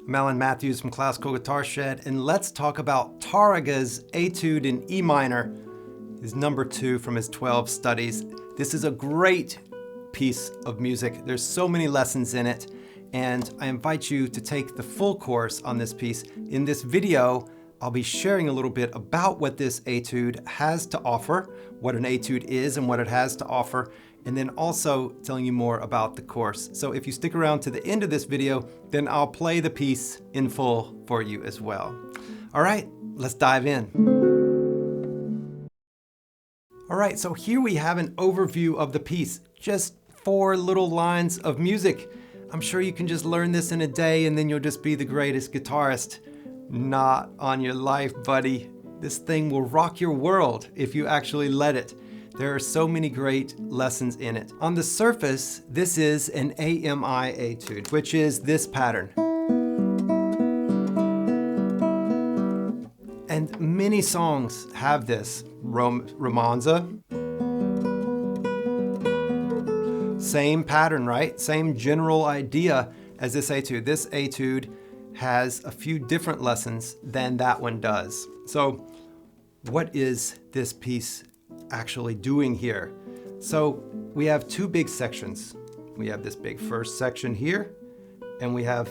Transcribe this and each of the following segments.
I'm Alan Matthews from Classical Guitar Shed, and let's talk about Tarrega's Etude in E minor, his number 2 from his 12 studies. This is a great piece of music. There's so many lessons in it, and I invite you to take the full course on this piece. In this video, I'll be sharing a little bit about what this etude has to offer, what an etude is and what it has to offer, and then also telling you more about the course. So if you stick around to the end of this video, then I'll play the piece in full for you as well. All right, let's dive in. All right, so here we have an overview of the piece, just 4 little lines of music. I'm sure you can just learn this in a day and then you'll just be the greatest guitarist. Not on your life, buddy. This thing will rock your world if you actually let it. There are so many great lessons in it. On the surface, this is an AMI etude, which is this pattern. And many songs have this. Romanza. Same pattern, right? Same general idea as this etude. This etude has a few different lessons than that one does. So what is this piece actually doing here? So we have 2 big sections. We have this big first section here, and we have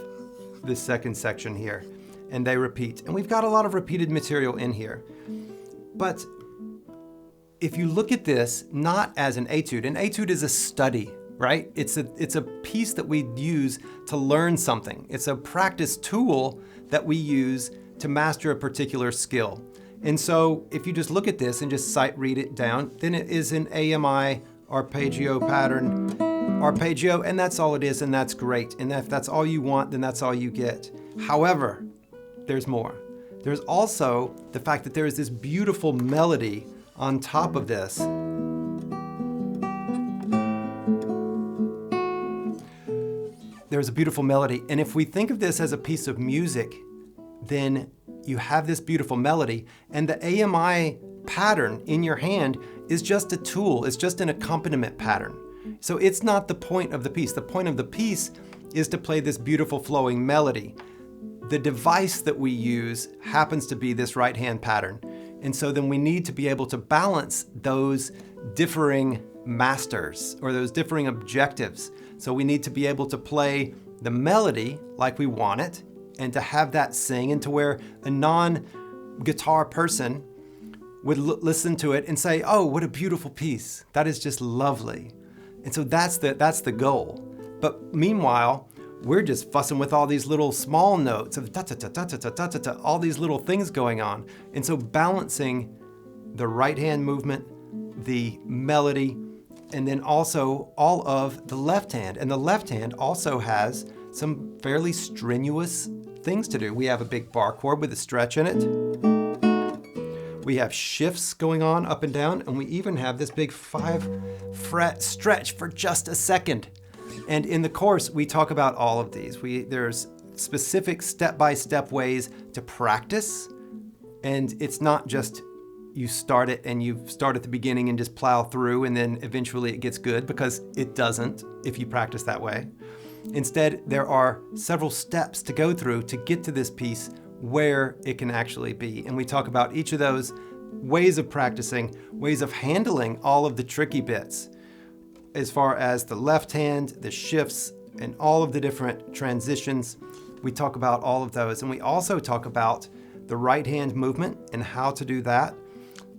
this second section here, and they repeat. And we've got a lot of repeated material in here. But if you look at this not as an etude is a study, right? It's a piece that we use to learn something. It's a practice tool that we use to master a particular skill. And so if you just look at this and just sight read it down, then it is an AMI arpeggio pattern, arpeggio, and that's all it is, and that's great. And if that's all you want, then that's all you get. However, there's more. There's also the fact that there is this beautiful melody on top of this. There's a beautiful melody, and if we think of this as a piece of music, then you have this beautiful melody, and the AMI pattern in your hand is just a tool. It's just an accompaniment pattern. So it's not the point of the piece. The point of the piece is to play this beautiful flowing melody. The device that we use happens to be this right hand pattern. And so then we need to be able to balance those differing masters or those differing objectives. So we need to be able to play the melody like we want it, and to have that sing, and to where a non-guitar person would listen to it and say, oh, what a beautiful piece. That is just lovely. And so that's the goal. But meanwhile, we're just fussing with all these little small notes of ta-ta-ta-ta-ta-ta-ta-ta, all these little things going on. And so balancing the right hand movement, the melody, and then also all of the left hand. And the left hand also has some fairly strenuous things to do. We have a big bar chord with a stretch in it. We have shifts going on up and down, and we even have this big 5-fret stretch for just a second. And in the course, we talk about all of these. There's specific step-by-step ways to practice, and it's not just you start it and you start at the beginning and just plow through and then eventually it gets good, because it doesn't if you practice that way. Instead, there are several steps to go through to get to this piece where it can actually be. And we talk about each of those ways of practicing, ways of handling all of the tricky bits, as far as the left hand, the shifts, and all of the different transitions. We talk about all of those. And we also talk about the right hand movement and how to do that.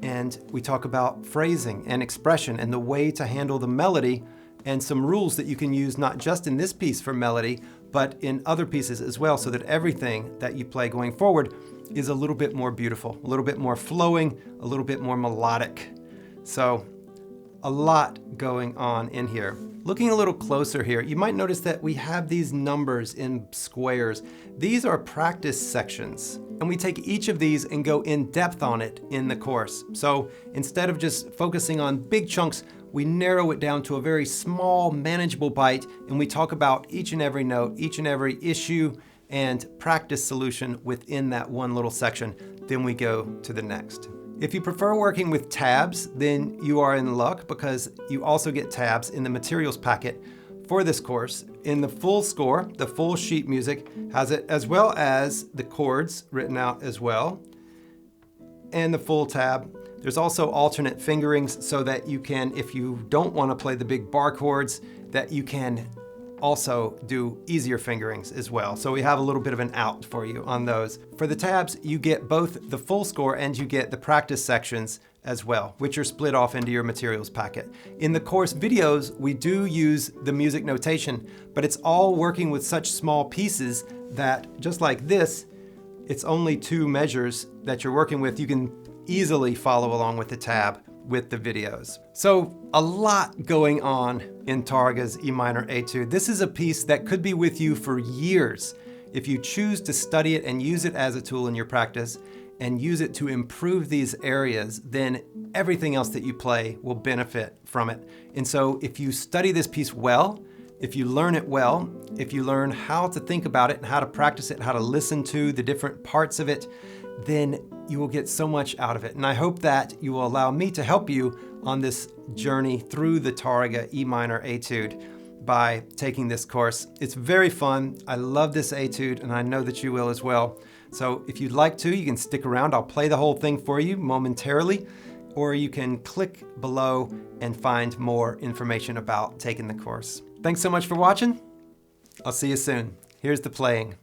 And we talk about phrasing and expression and the way to handle the melody, and some rules that you can use not just in this piece for melody, but in other pieces as well, so that everything that you play going forward is a little bit more beautiful, a little bit more flowing, a little bit more melodic. So a lot going on in here. Looking a little closer here, you might notice that we have these numbers in squares. These are practice sections, and we take each of these and go in depth on it in the course. So instead of just focusing on big chunks, we narrow it down to a very small, manageable bite, and we talk about each and every note, each and every issue, and practice solution within that one little section. Then we go to the next. If you prefer working with tabs, then you are in luck, because you also get tabs in the materials packet for this course. In the full score, the full sheet music has it, as well as the chords written out as well, and the full tab. There's also alternate fingerings so that you can, if you don't want to play the big bar chords, that you can also do easier fingerings as well. So we have a little bit of an out for you on those. For the tabs, you get both the full score and you get the practice sections as well, which are split off into your materials packet. In the course videos, we do use the music notation, but it's all working with such small pieces that, just like this, it's only 2 measures that you're working with. You can easily follow along with the tab with the videos. So a lot going on in Tarrega's E minor Etude. This is a piece that could be with you for years if you choose to study it and use it as a tool in your practice and use it to improve these areas. Then everything else that you play will benefit from it. And so if you study this piece well, if you learn it well, if you learn how to think about it and how to practice it, how to listen to the different parts of it, then you will get so much out of it. And I hope that you will allow me to help you on this journey through the Tarrega E minor Etude by taking this course. It's very fun. I love this Etude, and I know that you will as well. So if you'd like to, you can stick around. I'll play the whole thing for you momentarily, or you can click below and find more information about taking the course. Thanks so much for watching. I'll see you soon. Here's the playing.